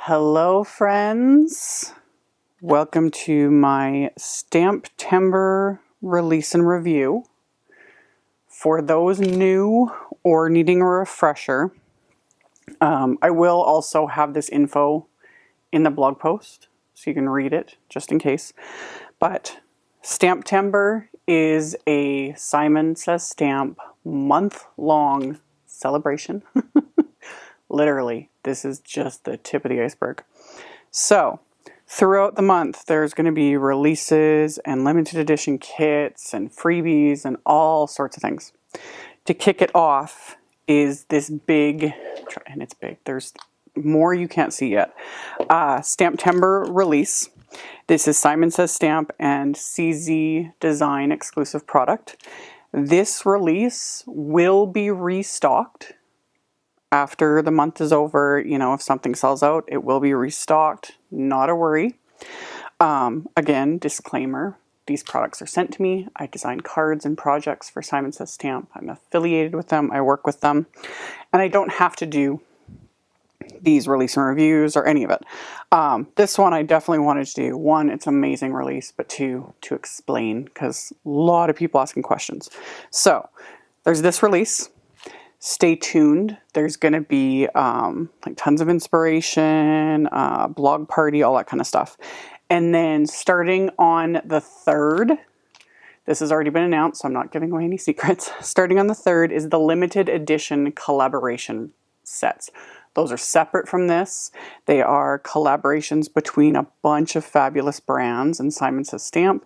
Hello friends, welcome to my STAMPtember release and review. For those new or needing a refresher, I will also have this info in the blog post so you can read it just in case. But STAMPtember is a Simon Says Stamp month-long celebration. Literally, this is just the tip of the iceberg. So, throughout the month, there's going to be releases and limited edition kits and freebies and all sorts of things. To kick it off is this big, and it's big, there's more you can't see yet, STAMPtember release. This is Simon Says Stamp and CZ Design exclusive product. This release will be restocked after the month is over. You know, if something sells out, it will be restocked. Not a worry. Again, disclaimer, these products are sent to me. I design cards and projects for Simon Says Stamp. I'm affiliated with them. I work with them. And I don't have to do these release and reviews or any of it. This one I definitely wanted to do. One, it's an amazing release, but two, to explain, because a lot of people asking questions. So, there's this release. Stay tuned. There's going to be like tons of inspiration, blog party, all that kind of stuff. And then starting on the 3rd, this has already been announced, so I'm not giving away any secrets. Starting on the 3rd is the limited edition collaboration sets. Those are separate from this. They are collaborations between a bunch of fabulous brands and Simon Says Stamp.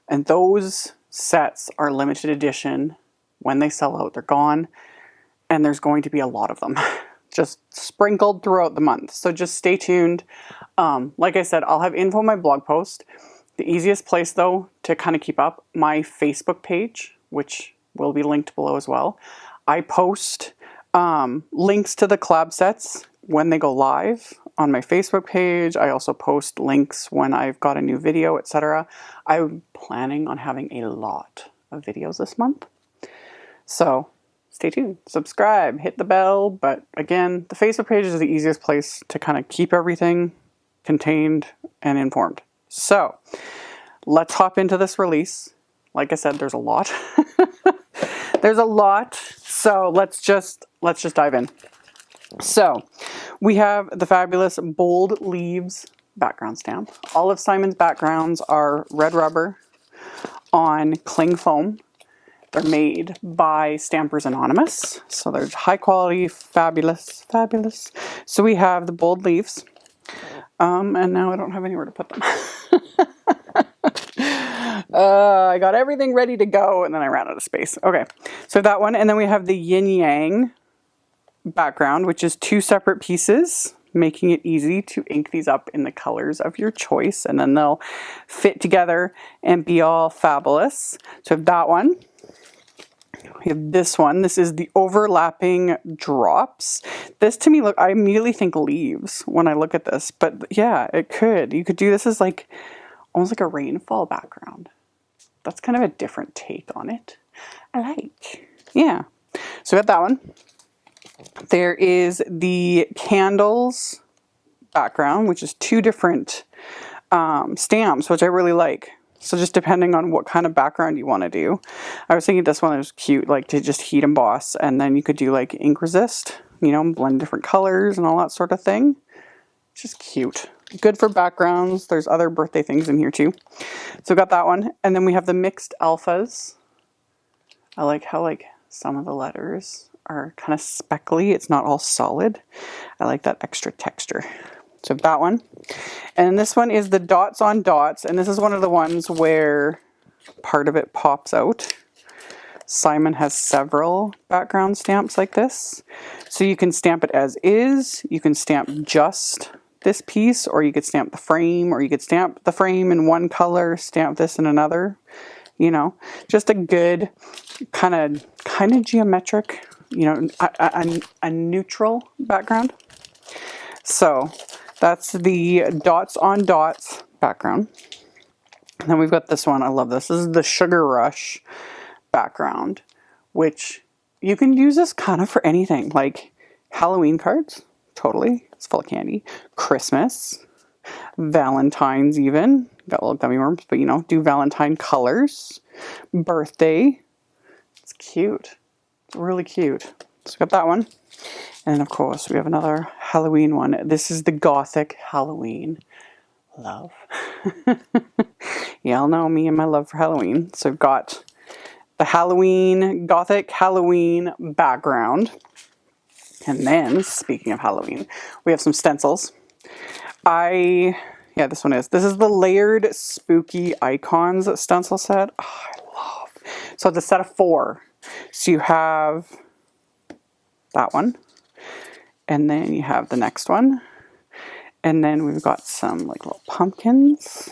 And those sets are limited edition. When they sell out, they're gone. And there's going to be a lot of them just sprinkled throughout the month. So just stay tuned. Like I said, I'll have info on my blog post. The easiest place though to kind of keep up, my Facebook page, which will be linked below as well. I post links to the collab sets when they go live on my Facebook page. I also post links when I've got a new video, etc. I'm planning on having a lot of videos this month. So stay tuned, subscribe, hit the bell. But again, the Facebook page is the easiest place to kind of keep everything contained and informed. So let's hop into this release. Like I said, there's a lot. There's a lot. So let's just dive in. So we have the fabulous Bold Leaves background stamp. All of Simon's backgrounds are red rubber on cling foam. They're made by Stampers Anonymous. So they're high quality, fabulous. So we have the Bold Leaves. And now I don't have anywhere to put them. I got everything ready to go and then I ran out of space. Okay, so that one. And then we have the Yin Yang background, which is 2 separate pieces, making it easy to ink these up in the colors of your choice. And then they'll fit together and be all fabulous. So we have that one. We have this one. This is the overlapping drops. This to me, look, I immediately think leaves when I look at this. But yeah, it could. You could do this as like almost like a rainfall background. That's kind of a different take on it. I like. Yeah. So we have that one. There is the candles background, which is 2 different stamps, which I really like. So just depending on what kind of background you want to do. I was thinking this one was cute, like to just heat emboss, and then you could do like ink resist, you know, blend different colors and all that sort of thing. It's just cute. Good for backgrounds. There's other birthday things in here too. So we got that one. And then we have the mixed alphas. I like how like some of the letters are kind of speckly. It's not all solid. I like that extra texture. So that one. And this one is the dots on dots. And this is one of the ones where part of it pops out. Simon has several background stamps like this. So you can stamp it as is. You can stamp just this piece, or you could stamp the frame, or you could stamp the frame in one color, stamp this in another. You know, just a good kind of geometric, you know, a neutral background. So that's the dots on dots background. And then we've got this one. I love this. This is the Sugar Rush background, which you can use this kind of for anything, like Halloween cards. totally. It's full of candy. Christmas, Valentine's even. Got little gummy worms, but you know, do Valentine colors. Birthday. It's cute. It's really cute. So we got that one. And of course, we have another Halloween one. This is the Gothic Halloween. Love. Y'all know me and my love for Halloween. So we've got the Halloween, Gothic Halloween background. And then, speaking of Halloween, we have some stencils. Yeah, this one is. This is the Layered Spooky Icons stencil set. Oh, I love. So it's a set of 4. So you have that one. And then you have the next one. And then we've got some like little pumpkins.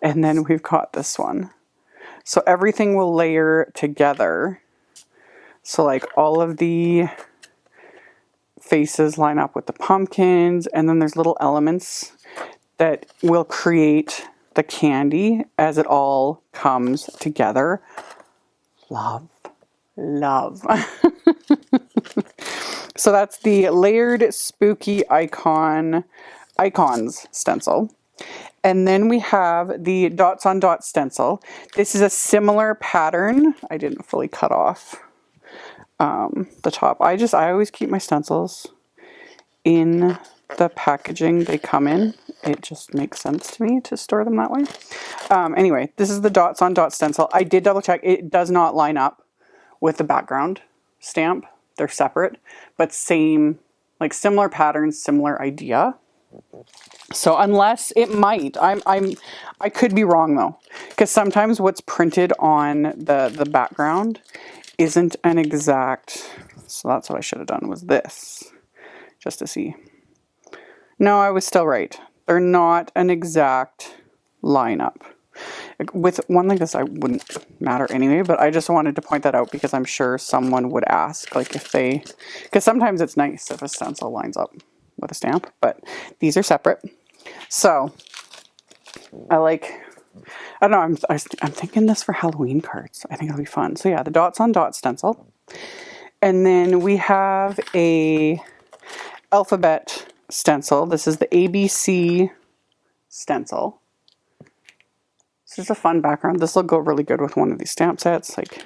And then we've got this one. So everything will layer together. So like all of the faces line up with the pumpkins. And then there's little elements that will create the candy as it all comes together. Love. Love. So that's the Layered Spooky Icons stencil. And then we have the Dots on Dots stencil. This is a similar pattern. I didn't fully cut off the top. I always keep my stencils in the packaging they come in. It just makes sense to me to store them that way. Anyway, this is the Dots on Dots stencil. I did double check. It does not line up with the background stamp. They're separate, but same, like similar patterns, similar idea. So unless it might, I could be wrong though, because sometimes what's printed on the background isn't an exact. So that's what I should have done was this, just to see. No, I was still right. They're not an exact lineup. With one like this, I wouldn't matter anyway, but I just wanted to point that out because I'm sure someone would ask, like if they, because sometimes it's nice if a stencil lines up with a stamp, but these are separate. So I don't know, I'm thinking this for Halloween cards. I think it'll be fun. So yeah, the Dots on Dots stencil. And then we have a alphabet stencil. This is the ABC stencil. This is a fun background. This will go really good with one of these stamp sets. Like,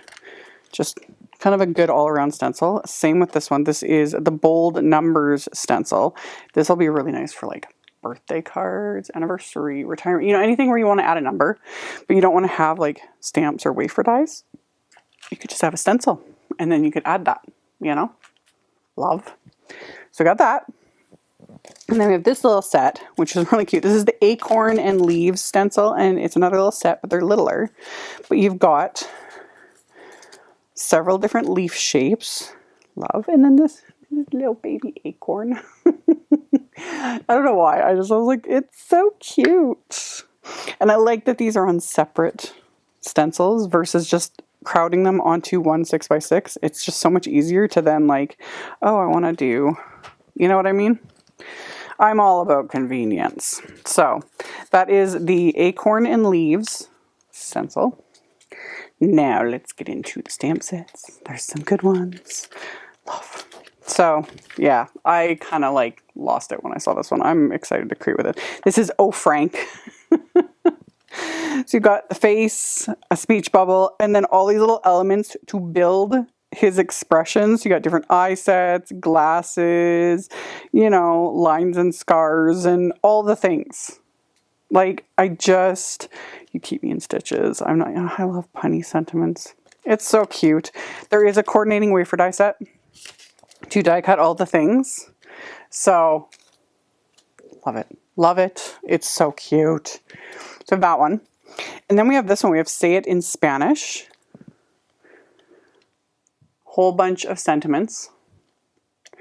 just kind of a good all-around stencil. Same with this one. This is the Bold Numbers stencil. This will be really nice for like birthday cards, anniversary, retirement, you know, anything where you want to add a number, but you don't want to have like stamps or wafer dies. You could just have a stencil and then you could add that, you know? Love. So I got that. And then we have this little set, which is really cute. This is the Acorn and Leaves stencil, and it's another little set, but they're littler. But you've got several different leaf shapes. Love. And then this little baby acorn. I don't know why. I was like, it's so cute. And I like that these are on separate stencils versus just crowding them onto one 6x6. It's just so much easier to then like, oh, I want to do, you know what I mean? I'm all about convenience. So that is the Acorn and Leaves stencil. Now let's get into the stamp sets. There's some good ones. Love. So yeah, I kind of like lost it when I saw this one. I'm excited to create with it. This is Oh Frank. So you've got the face, a speech bubble, and then all these little elements to build his expressions. You got different eye sets, glasses, you know, lines and scars and all the things. Like, you keep me in stitches. I love punny sentiments. It's so cute. There is a coordinating wafer die set to die cut all the things. So, love it. Love it. It's so cute. So that one. And then we have this one. We have Say It in Spanish. Whole bunch of sentiments.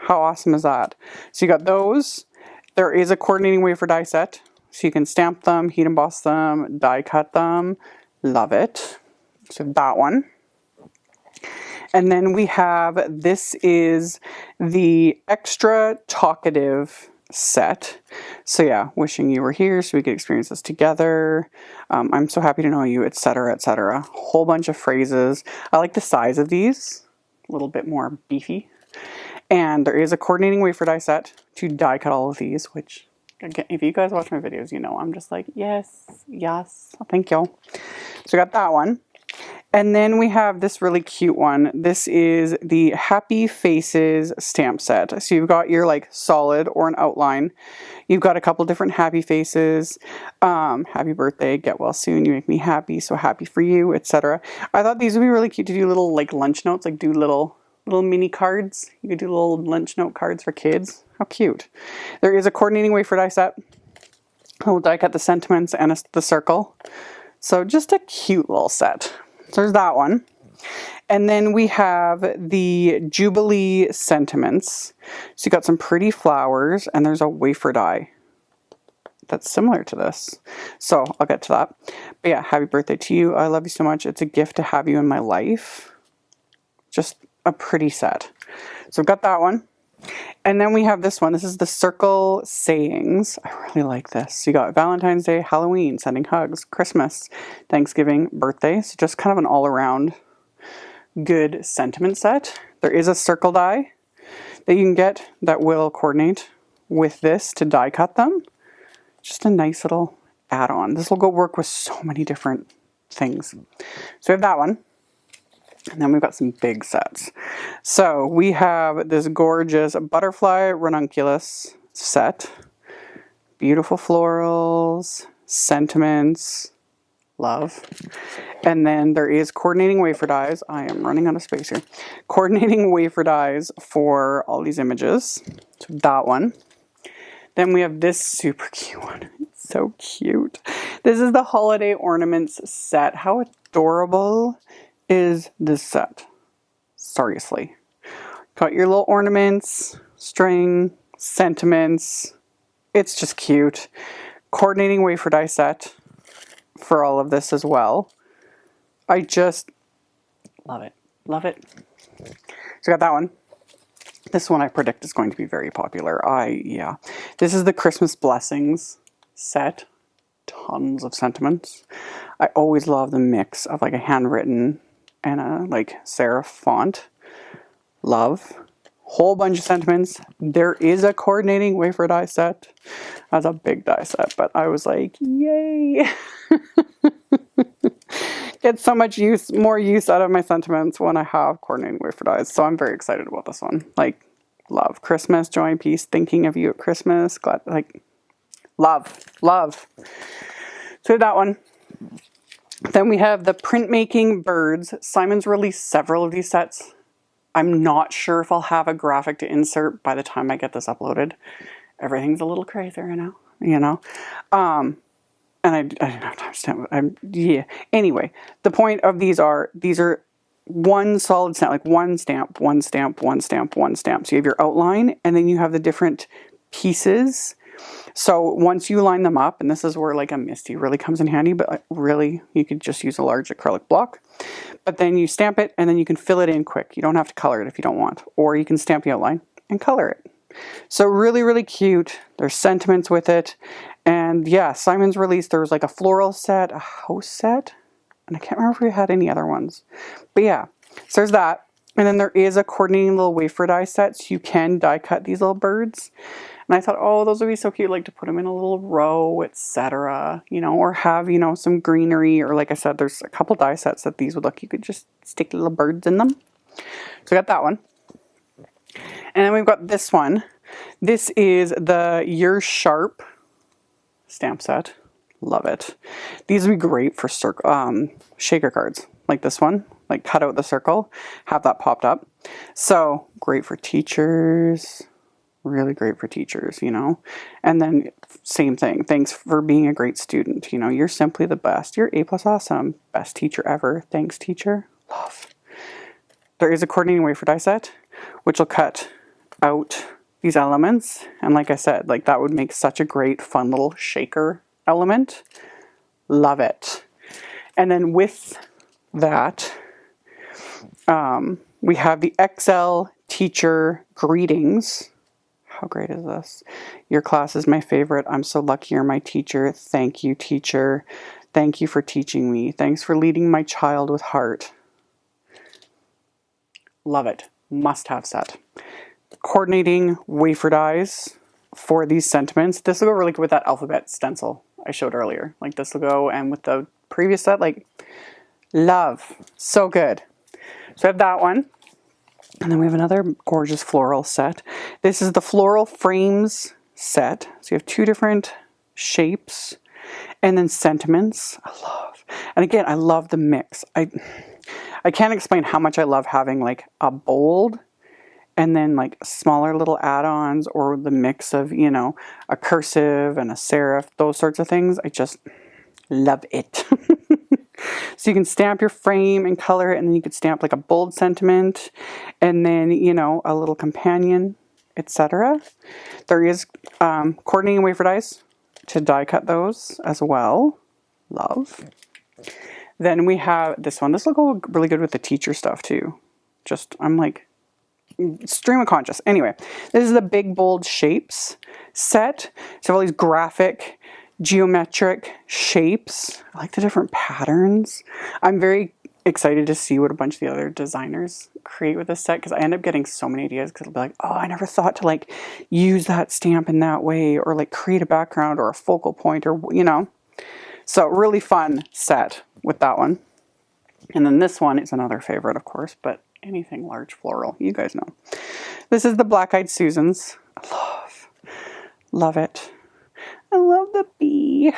How awesome is that? So you got those. There is a coordinating wafer die set. So you can stamp them, heat emboss them, die cut them. Love it. So that one. And then we have, this is the Extra Talkative set. So yeah, wishing you were here so we could experience this together. I'm so happy to know you, etc., etc. Whole bunch of phrases. I like the size of these. A little bit more beefy. And there is a coordinating wafer die set to die cut all of these, which again, if you guys watch my videos, you know I'm just like, yes, yes, thank you. So we got that one. And then we have this really cute one. This is the Happy Faces stamp set. So you've got your like solid or an outline. You've got a couple different happy faces. Happy birthday, get well soon, you make me happy, so happy for you, etc. I thought these would be really cute to do little like lunch notes, like do little mini cards. You could do little lunch note cards for kids. How cute. There is a coordinating wafer die set. I'll die cut the sentiments and the circle. So just a cute little set. So there's that one. And then we have the Jubilee sentiments. So you got some pretty flowers and there's a wafer die that's similar to this. So I'll get to that. But yeah, happy birthday to you. I love you so much. It's a gift to have you in my life. Just a pretty set. So I've got that one. And then we have this one. This is the circle sayings. I really like this. So you got Valentine's Day, Halloween, sending hugs, Christmas, Thanksgiving, birthday. So just kind of an all around good sentiment set. There is a circle die that you can get that will coordinate with this to die cut them. Just a nice little add-on. This will go work with so many different things. So we have that one. And then we've got some big sets. So we have this gorgeous butterfly ranunculus set. Beautiful florals, sentiments, love. And then there is coordinating wafer dies. I am running out of space here. Coordinating wafer dies for all these images. So that one. Then we have this super cute one. It's so cute. This is the holiday ornaments set. How adorable is this set? Seriously. Got your little ornaments, string, sentiments. It's just cute. Coordinating wafer die set for all of this as well. I just love it. Love it. So I got that one. This one I predict is going to be very popular. Yeah. This is the Christmas Blessings set. Tons of sentiments. I always love the mix of like a handwritten and a like serif font. Love. Whole bunch of sentiments. There is a coordinating wafer die set. That's a big die set, but I was like, yay. Get so much more use out of my sentiments when I have coordinating wafer dies. So I'm very excited about this one. Like, love. Christmas, joy and peace, thinking of you at Christmas. Glad, like, love. So that one. Then we have the Printmaking birds. Simon's released several of these sets. I'm not sure if I'll have a graphic to insert by the time I get this uploaded. Everything's a little crazier now, you know. And I don't have time to stamp. Yeah. Anyway, the point of these are one solid stamp, like one stamp, one stamp, one stamp, one stamp. So you have your outline, and then you have the different pieces. So once you line them up, and this is where like a Misty really comes in handy, but like really you could just use a large acrylic block. But then you stamp it and then you can fill it in quick. You don't have to color it if you don't want. Or you can stamp the outline and color it. So really, really cute. There's sentiments with it. And yeah, Simon's released, there was like a floral set, a house set, and I can't remember if we had any other ones. But yeah, so there's that. And then there is a coordinating little wafer die set, so you can die cut these little birds. And I thought, oh, those would be so cute, like to put them in a little row, etc. You know, or have, you know, some greenery, or like I said, there's a couple die sets that these would look, you could just stick little birds in them. So I got that one. And then we've got this one. This is the You're Sharp stamp set. Love it. These would be great for shaker cards, like this one. Like cut out the circle, have that popped up. So great for teachers. Really great for teachers, you know. And then same thing. Thanks for being a great student. You know, you're simply the best. You're A+ awesome. Best teacher ever. Thanks, teacher. Love. There is a coordinating wafer die set, which will cut out these elements. And like I said, like that would make such a great fun little shaker element. Love it. And then with that, we have the XL teacher greetings. How great is this? Your class is my favorite. I'm so lucky you're my teacher. Thank you, teacher. Thank you for teaching me. Thanks for leading my child with heart. Love it. Must have set. Coordinating wafer dies for these sentiments. This will go really good with that alphabet stencil I showed earlier. Like this will go, and with the previous set, like love. So good. So I have that one. And then we have another gorgeous floral set. This is the Floral Frames set. So you have 2 different shapes and then sentiments. I love. And again, I love the mix. I can't explain how much I love having like a bold and then like smaller little add-ons, or the mix of, you know, a cursive and a serif, those sorts of things. I just love it. So you can stamp your frame and color it, and then you could stamp like a bold sentiment and then, you know, a little companion, etc. There is coordinating wafer dies to die cut those as well. Love. Then we have this one. This will go really good with the teacher stuff too. Just, I'm like stream of conscious. Anyway, this is the Big Bold Shapes set. So all these graphic geometric shapes. I like the different patterns. I'm very excited to see what a bunch of the other designers create with this set, because I end up getting so many ideas, because it'll be like, oh, I never thought to like use that stamp in that way, or like create a background or a focal point, or, you know. So really fun set with that one. And then this one is another favorite, of course, but anything large floral, you guys know. This is the Black Eyed Susans. I love it. I love the bee.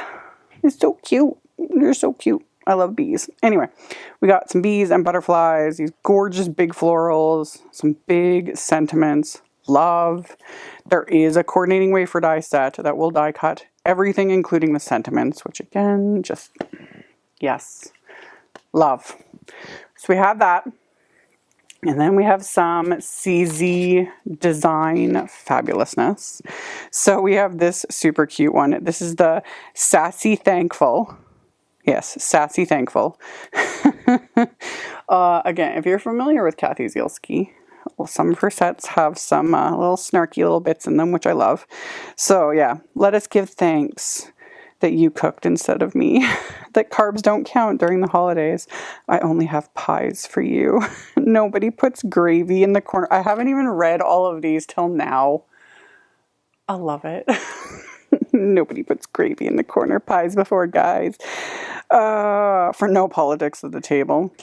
It's so cute. They're so cute. I love bees. Anyway, we got some bees and butterflies, these gorgeous big florals, some big sentiments. Love. There is a coordinating wafer die set that will die cut everything, including the sentiments, which again, just, yes, love. So we have that. And then we have some CZ design fabulousness. So we have this super cute one. This is the Sassy Thankful. Yes, Sassy Thankful. Again, if you're familiar with Kathy Zielski, well, some of her sets have some little snarky little bits in them, which I love. So yeah, let us give thanks that you cooked instead of me, that carbs don't count during the holidays. I only have pies for you. Nobody puts gravy in the corner. I haven't even read all of these till now. I love it. Nobody puts gravy in the corner. Pies before guys. For no politics at the table.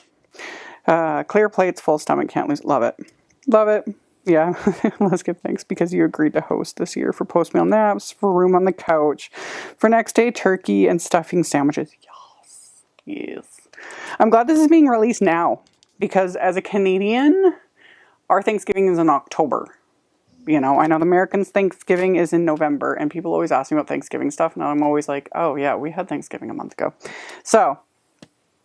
Clear plates, full stomach, can't lose. Love it. Love it. Yeah, let's give thanks because you agreed to host this year for post-meal naps, for room on the couch, for next day turkey and stuffing sandwiches. Yes. Yes. I'm glad this is being released now, because as a Canadian, our Thanksgiving is in October. You know, I know the Americans' Thanksgiving is in November, and people always ask me about Thanksgiving stuff, and I'm always like, oh yeah, we had Thanksgiving a month ago. So,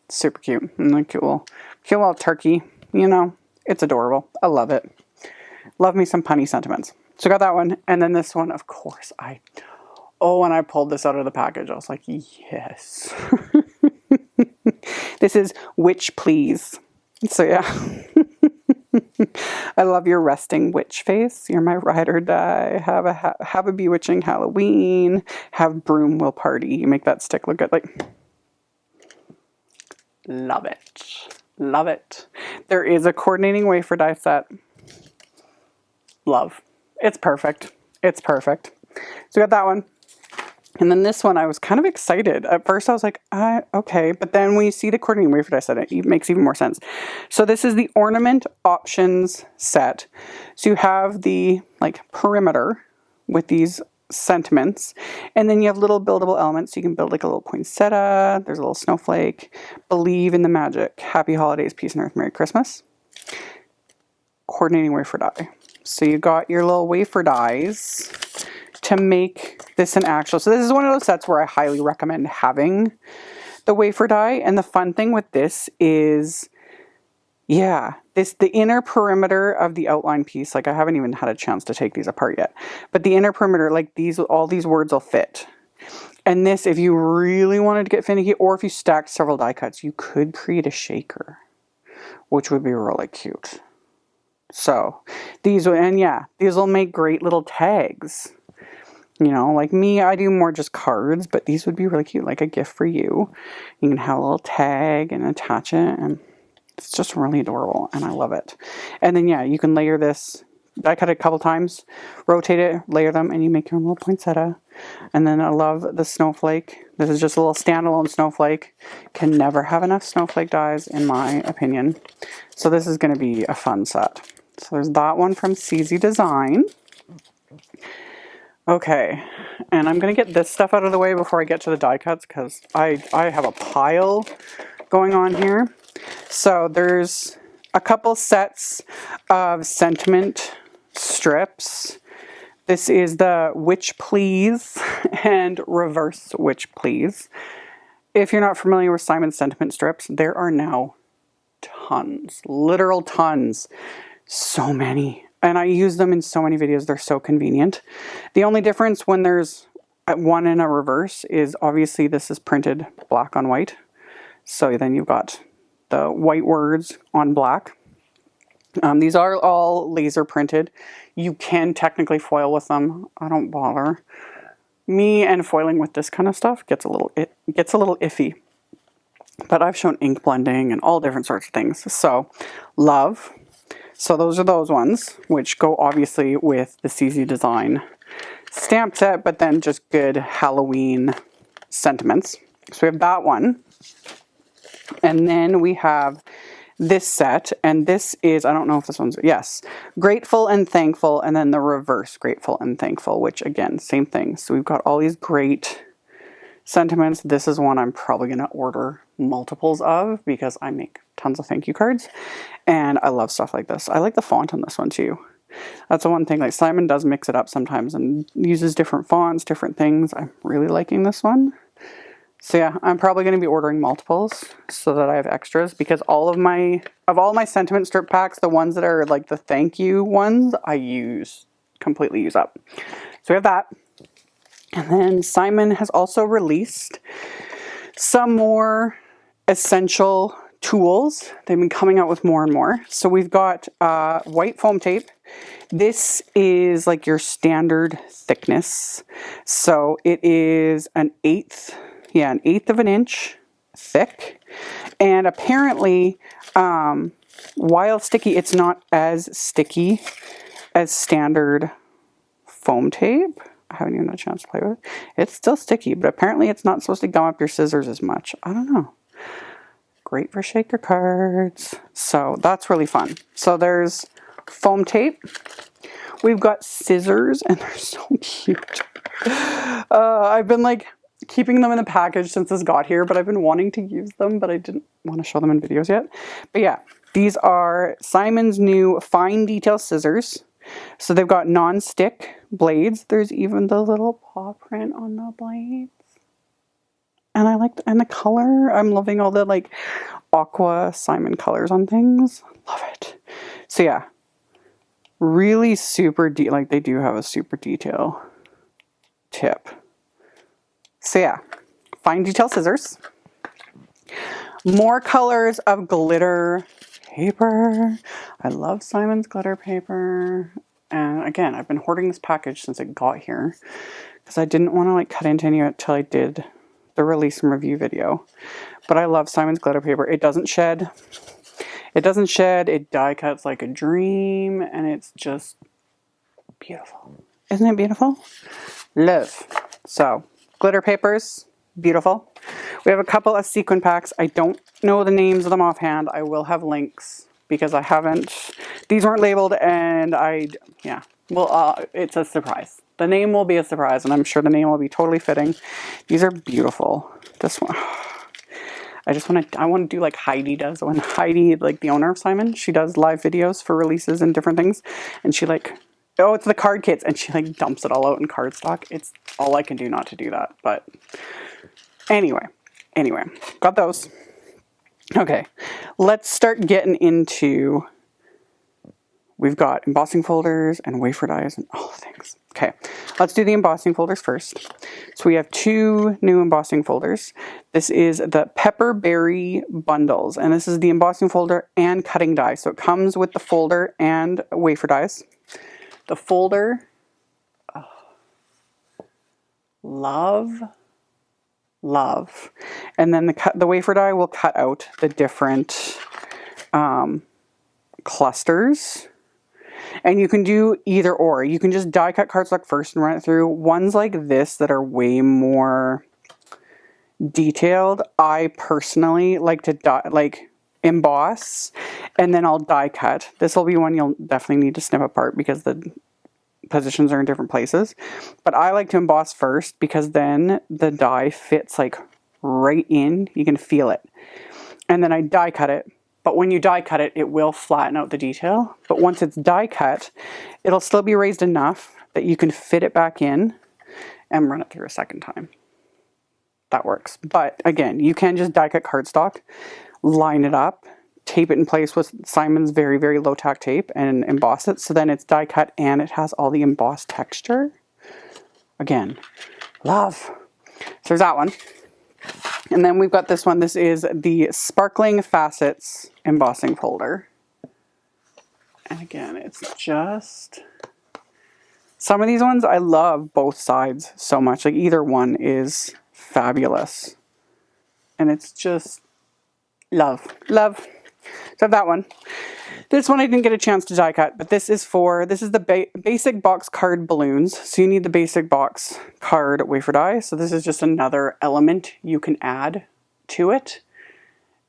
super cute. And the cute little turkey, you know, it's adorable. I love it. Love me some punny sentiments. So got that one. And then this one, of course, when I pulled this out of the package, I was like, yes. This is Witch Please. So yeah. I love your resting witch face. You're my ride or die. Have a bewitching Halloween. Have broom will party. You make that stick look good. Like, love it. Love it. There is a coordinating wafer die set. Love. It's perfect. It's perfect. So we got that one. And then this one, I was kind of excited. At first I was like, okay. But then when you see the coordinating wafer die set, it makes even more sense. So this is the Ornament Options set. So you have the like perimeter with these sentiments. And then you have little buildable elements. So you can build like a little poinsettia. There's a little snowflake. Believe in the magic. Happy holidays, peace and earth, Merry Christmas. Coordinating wafer die. So you got your little wafer dies to make this an actual. So this is one of those sets where I highly recommend having the wafer die. And the fun thing with this is, yeah, the inner perimeter of the outline piece, like I haven't even had a chance to take these apart yet, but the inner perimeter, like all these words will fit. And this, if you really wanted to get finicky, or if you stacked several die cuts, you could create a shaker, which would be really cute. So these will make great little tags. You know, like me, I do more just cards, but these would be really cute, like a gift for you. You can have a little tag and attach it, and it's just really adorable, and I love it. And then, yeah, you can layer this die cut it a couple times, rotate it, layer them, and you make your own little poinsettia. And then I love the snowflake. This is just a little standalone snowflake. Can never have enough snowflake dies, in my opinion. So this is going to be a fun set. So there's that one from CZ Design. Okay, and I'm going to get this stuff out of the way before I get to the die cuts, because I have a pile going on here. So there's a couple sets of sentiment strips. This is the Witch Please and Reverse Witch Please. If you're not familiar with Simon's sentiment strips, there are now tons, literal tons, so many. And I use them in so many videos. They're so convenient. The only difference when there's one in a reverse is obviously this is printed black on white. So then you've got the white words on black. These are all laser printed. You can technically foil with them. I don't bother. Me and foiling with this kind of stuff gets a little iffy. But I've shown ink blending and all different sorts of things. So love. So those are those ones, which go obviously with the CZ Design stamp set, but then just good Halloween sentiments. So we have that one. And then we have this set, and this is, I don't know if this one's, yes, Grateful and Thankful, and then the reverse Grateful and Thankful, which again, same thing. So we've got all these great sentiments. This is one I'm probably going to order multiples of because I make tons of thank you cards, and I love stuff like this. I like the font on this one too. That's the one thing, like Simon does mix it up sometimes and uses different fonts, different things. I'm really liking this one. So yeah, I'm probably going to be ordering multiples so that I have extras, because all of my sentiment strip packs, the ones that are like the thank you ones, I completely use up. So we have that. And then Simon has also released some more essential tools. They've been coming out with more and more. So we've got white foam tape. This is like your standard thickness. So it is an eighth of an inch thick. And apparently, while sticky, it's not as sticky as standard foam tape. I haven't even had a chance to play with it. It's still sticky, but apparently it's not supposed to gum up your scissors as much. I don't know. Great for shaker cards. So that's really fun. So there's foam tape. We've got scissors, and they're so cute. I've been like keeping them in the package since this got here, but I've been wanting to use them, but I didn't want to show them in videos yet. But yeah, these are Simon's new fine detail scissors. So they've got non-stick blades. There's even the little paw print on the blades. And I like, and the color, I'm loving all the like aqua Simon colors on things. Love it. So yeah, really super like they do have a super detail tip. So yeah, fine detail scissors. More colors of glitter paper. I love Simon's glitter paper. And again, I've been hoarding this package since it got here because I didn't want to like cut into any of it till I did the release and review video. But I love Simon's glitter paper. It doesn't shed. It doesn't shed. It die cuts like a dream, and it's just beautiful. Isn't it beautiful? Love. So, glitter papers, beautiful. We have a couple of sequin packs. I don't know the names of them offhand. I will have links because I haven't. These weren't labeled, and it's a surprise. The name will be a surprise, and I'm sure the name will be totally fitting. These are beautiful. This one, I want to do like Heidi does. When Heidi, like the owner of Simon, she does live videos for releases and different things, and she like, oh, it's the card kits, and she like dumps it all out in cardstock. It's all I can do not to do that, but anyway, got those. Okay, let's start getting into, we've got embossing folders and wafer dies and all the things. Okay, let's do the embossing folders first. So we have two new embossing folders. This is the Pepperberry bundles, and this is the embossing folder and cutting die. So it comes with the folder and wafer dies. The folder, love. And then the wafer die will cut out the different clusters. And you can do either or. You can just die cut cardstock first and run it through. Ones like this that are way more detailed, I personally like to emboss, and then I'll die cut. This will be one you'll definitely need to snip apart because the positions are in different places. But I like to emboss first because then the die fits like right in. You can feel it. And then I die cut it. But when you die cut it, it will flatten out the detail. But once it's die cut, it'll still be raised enough that you can fit it back in and run it through a second time. That works. But again, you can just die cut cardstock, line it up, tape it in place with Simon's very, very low tack tape and emboss it. So then it's die cut and it has all the embossed texture. Again, love. So there's that one. And then we've got this one. This is the Sparkling Facets Embossing Folder. And again, it's just... Some of these ones, I love both sides so much. Like either one is fabulous. And it's just love. Love. So I have that one. This one I didn't get a chance to die cut, but this is the basic box card balloons. So you need the basic box card wafer die. So this is just another element you can add to it.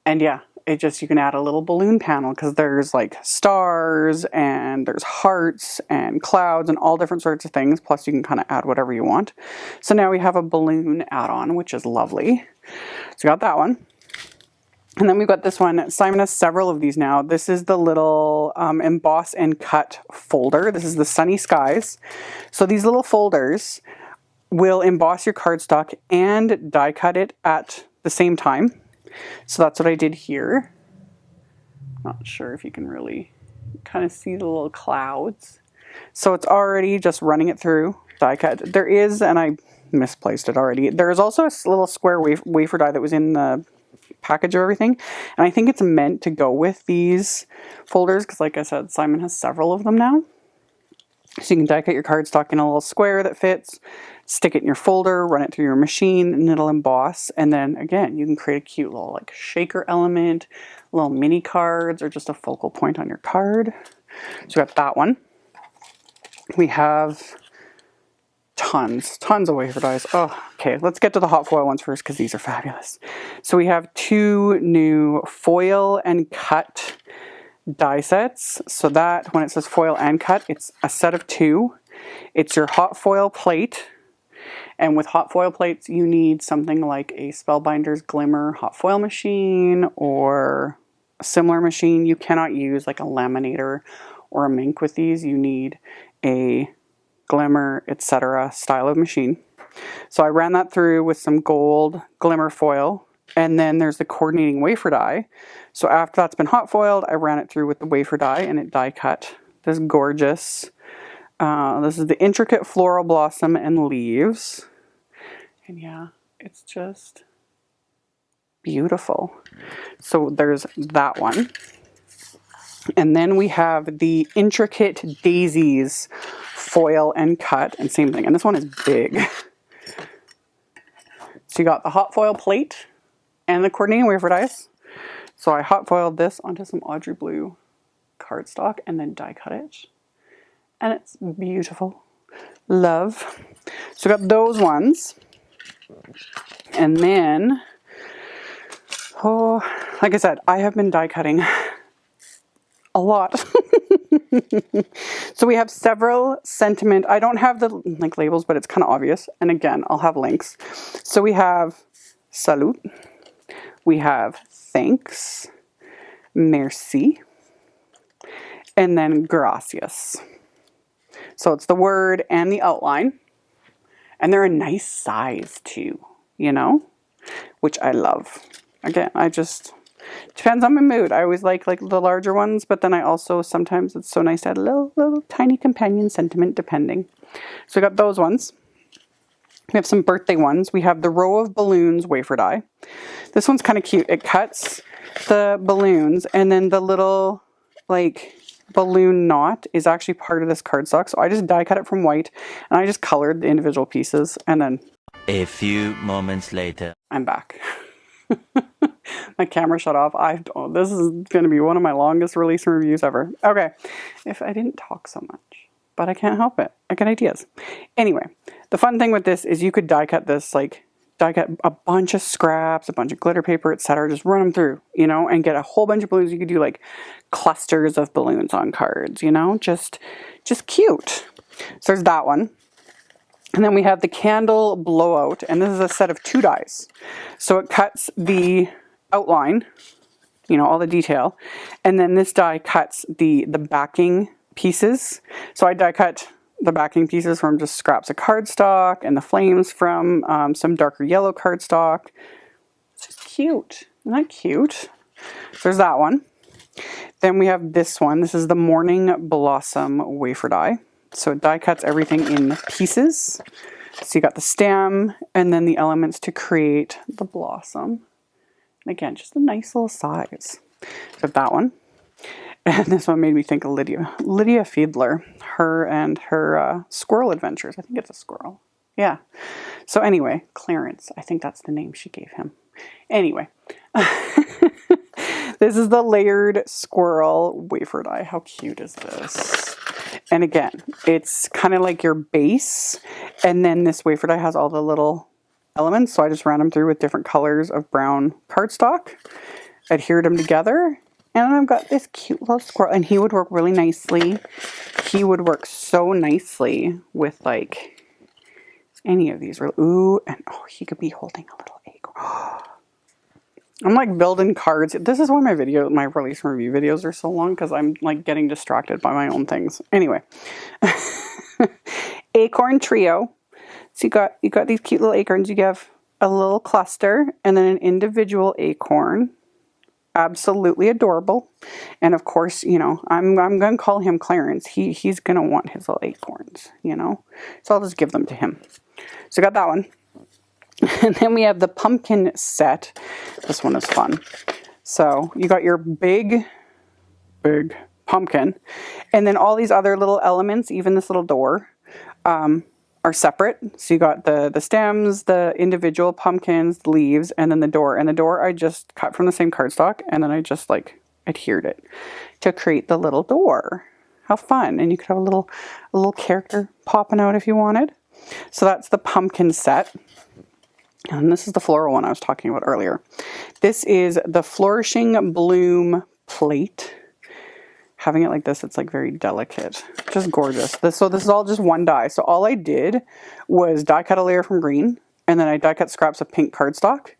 And yeah, you can add a little balloon panel because there's like stars and there's hearts and clouds and all different sorts of things. Plus you can kind of add whatever you want. So now we have a balloon add-on, which is lovely. So we got that one. And then we've got this one. Simon has several of these now. This is the little emboss and cut folder. This is the Sunny Skies. So these little folders will emboss your cardstock and die cut it at the same time. So that's what I did here. Not sure if you can really kind of see the little clouds. So it's already just running it through die cut. There is, and I misplaced it already, there is also a little square wafer die that was in the package of everything, and I think it's meant to go with these folders because like I said, Simon has several of them now. So you can die cut your cardstock in a little square that fits, stick it in your folder, run it through your machine, and it'll emboss. And then again, you can create a cute little like shaker element, little mini cards, or just a focal point on your card. So we got that one. We have tons of wafer dies. Oh, okay, let's get to the hot foil ones first because these are fabulous. So we have two new foil and cut die sets. So that when it says foil and cut, it's a set of two. It's your hot foil plate. And with hot foil plates, you need something like a Spellbinder's Glimmer hot foil machine or a similar machine. You cannot use like a laminator or a Mink with these. You need a Glimmer, etc. style of machine. So I ran that through with some gold Glimmer foil, and then there's the coordinating wafer die. So after that's been hot foiled, I ran it through with the wafer die and it die cut this gorgeous, this is the intricate floral blossom and leaves. And yeah, it's just beautiful. So there's that one. And then we have the intricate daisies foil and cut, and same thing. And this one is big. So you got the hot foil plate and the coordinating wafer dies. So I hot foiled this onto some Audrey Blue cardstock and then die cut it. And it's beautiful. Love. So we got those ones. And then, oh, like I said, I have been die cutting a lot. So we have several sentiment. I don't have the like labels, but it's kind of obvious. And again, I'll have links. So we have salute. We have thanks, merci, and then gracias. So it's the word and the outline. And they're a nice size too, you know, which I love. Again, depends on my mood. I always like the larger ones, but then I also, sometimes it's so nice to add a little tiny companion sentiment depending. So we got those ones. We have some birthday ones. We have the row of balloons wafer die. This one's kind of cute. It cuts the balloons and then the little like balloon knot is actually part of this cardstock. So I just die cut it from white and I just colored the individual pieces, and then a few moments later, I'm back. My camera shut off. This is going to be one of my longest release and reviews ever. Okay, if I didn't talk so much, but I can't help it. I get ideas. Anyway, the fun thing with this is you could die cut this, like die cut a bunch of scraps, a bunch of glitter paper, etc. Just run them through, you know, and get a whole bunch of balloons. You could do like clusters of balloons on cards, you know, just cute. So there's that one. And then we have the candle blowout, and this is a set of 2 dies. So it cuts the outline, you know, all the detail, and then this die cuts the backing pieces. So I die cut the backing pieces from just scraps of cardstock and the flames from some darker yellow cardstock. It's just cute. Isn't that cute? So there's that one. Then we have this one. This is the Morning Blossom wafer die. So it die cuts everything in pieces. So you got the stem and then the elements to create the blossom. And again, just a nice little size. So that one. And this one made me think of Lydia Fiedler. Her and her squirrel adventures. I think it's a squirrel. Yeah. So anyway, Clarence. I think that's the name she gave him. Anyway. This is the layered squirrel wafer die. How cute is this? And again, it's kind of like your base. And then this wafer die has all the little elements. So I just ran them through with different colors of brown cardstock. Adhered them together. And I've got this cute little squirrel. And he would work really nicely. He would work so nicely with like any of these. Ooh, and oh, he could be holding a little acorn. I'm like building cards. This is why my release and review videos are so long, because I'm like getting distracted by my own things. Anyway, acorn trio. So you got these cute little acorns. You have a little cluster and then an individual acorn. Absolutely adorable. And of course, you know, I'm going to call him Clarence. He's going to want his little acorns, you know. So I'll just give them to him. So I got that one. And then we have the pumpkin set. This one is fun. So you got your big pumpkin. And then all these other little elements, even this little door, are separate. So you got the stems, the individual pumpkins, the leaves, and then the door. And the door I just cut from the same cardstock, and then I just like adhered it to create the little door. How fun. And you could have a little character popping out if you wanted. So that's the pumpkin set. And this is the floral one I was talking about earlier. This is the Flourishing Bloom plate. Having it like this, it's like very delicate. Just gorgeous. So this is all just one die. So all I did was die cut a layer from green. And then I die cut scraps of pink cardstock.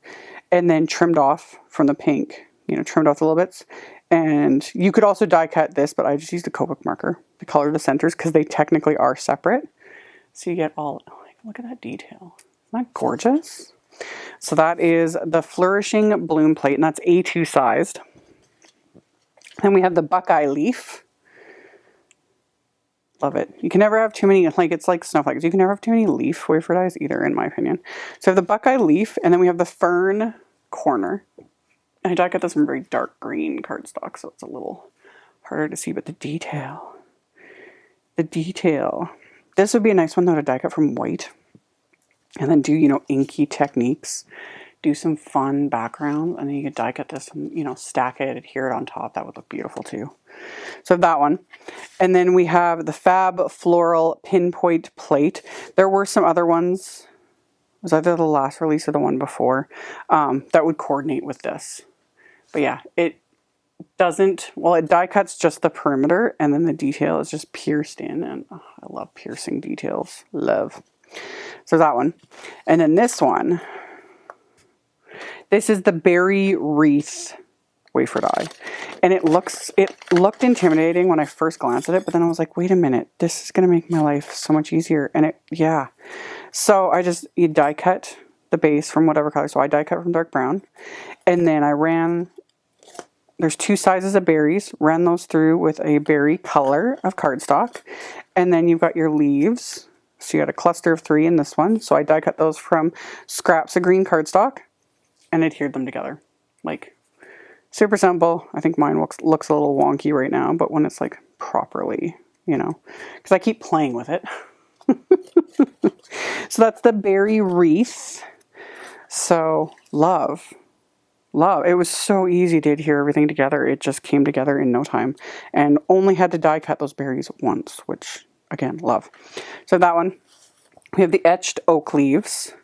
And then trimmed off from the pink. You know, trimmed off the little bits. And you could also die cut this, but I just used a Copic marker to color the centers, because they technically are separate. So you get all, oh, look at that detail. Isn't that gorgeous? So that is the Flourishing Bloom plate, and that's A2 sized. Then we have the Buckeye leaf. Love it. You can never have too many, like it's like snowflakes. You can never have too many leaf wafer dies either, in my opinion. So we have the Buckeye leaf, and then we have the fern corner. I die cut this from very dark green cardstock, so it's a little harder to see, but the detail. The detail. This would be a nice one though to die cut from white. And then do, you know, inky techniques. Do some fun backgrounds. And then you could die cut this and, you know, stack it, adhere it on top. That would look beautiful too. So that one. And then we have the Fab Floral Pinpoint plate. There were some other ones. Was either the last release or the one before. That would coordinate with this. But yeah, it doesn't, well, it die cuts just the perimeter. And then the detail is just pierced in. And oh, I love piercing details. Love. So that one. And then this one. This is the Berry Wreath wafer die. And it looked intimidating when I first glanced at it, but then I was like, wait a minute, this is going to make my life so much easier. And yeah. So you die cut the base from whatever color. So I die cut from dark brown. And then there's 2 sizes of berries, ran those through with a berry color of cardstock. And then you've got your leaves. So you got a cluster of 3 in this one. So I die cut those from scraps of green cardstock and adhered them together. Like, super simple. I think mine looks a little wonky right now, but when it's like properly, you know, because I keep playing with it. So that's the Berry Wreath. So love love. It was so easy to adhere everything together. It just came together in no time. And only had to die cut those berries once, which, again, love. So that one. We have the etched oak leaves.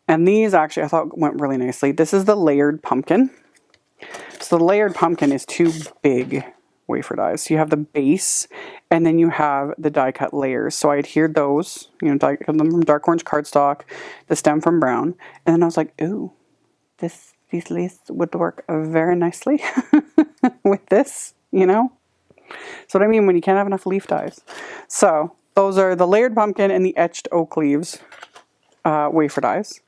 And these actually I thought went really nicely. This is the layered pumpkin. So the layered pumpkin is 2 big wafer dies. So you have the base, and then you have the die cut layers. So I adhered those, you know, die cut them from dark orange cardstock, the stem from brown, and then I was like, ooh, these leaves would work very nicely with this, you know. So what I mean when you can't have enough leaf dies. So those are the layered pumpkin and the etched oak leaves wafer dies.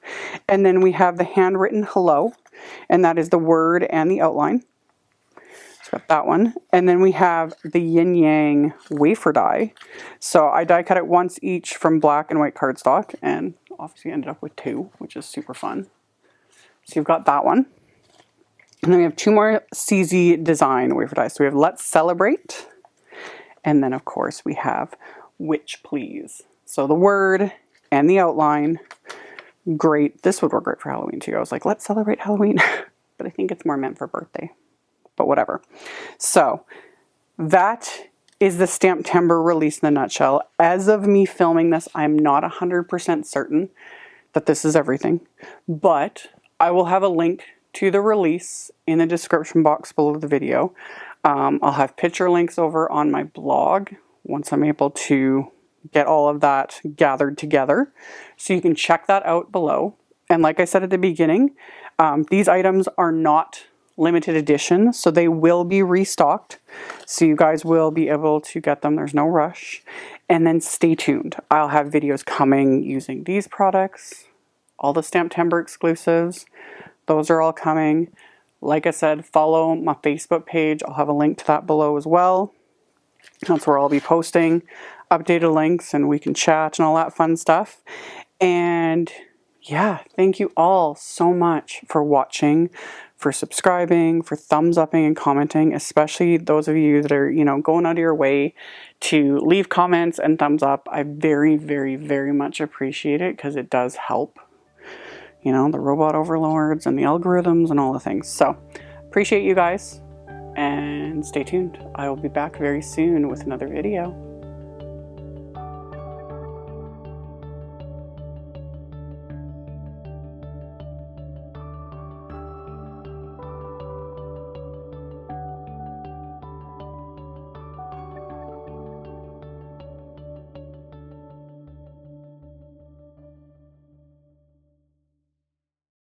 And then we have the handwritten hello, and that is the word and the outline. So got that one. And then we have the yin yang wafer die. So I die cut it once each from black and white cardstock, and obviously ended up with 2, which is super fun. So you've got that one. And then we have 2 more CZ design wafer dies. So we have Let's Celebrate. And then of course we have Witch Please. So the word and the outline. Great. This would work great for Halloween too. I was like, let's celebrate Halloween. But I think it's more meant for birthday. But whatever. So that is the STAMPtember release in a nutshell. As of me filming this, I'm not 100% certain that this is everything. But I will have a link to the release in the description box below the video. I'll have picture links over on my blog once I'm able to get all of that gathered together. So you can check that out below. And like I said at the beginning, these items are not limited edition, so they will be restocked. So you guys will be able to get them. There's no rush. And then stay tuned. I'll have videos coming using these products, all the STAMPtember exclusives. Those are all coming. Like I said, follow my Facebook page. I'll have a link to that below as well. That's where I'll be posting updated links, and we can chat and all that fun stuff. And yeah, thank you all so much for watching, for subscribing, for thumbs upping and commenting, especially those of you that are, you know, going out of your way to leave comments and thumbs up. I very, very, very much appreciate it because it does help. You know, the robot overlords and the algorithms and all the things. So, appreciate you guys, and stay tuned. I will be back very soon with another video.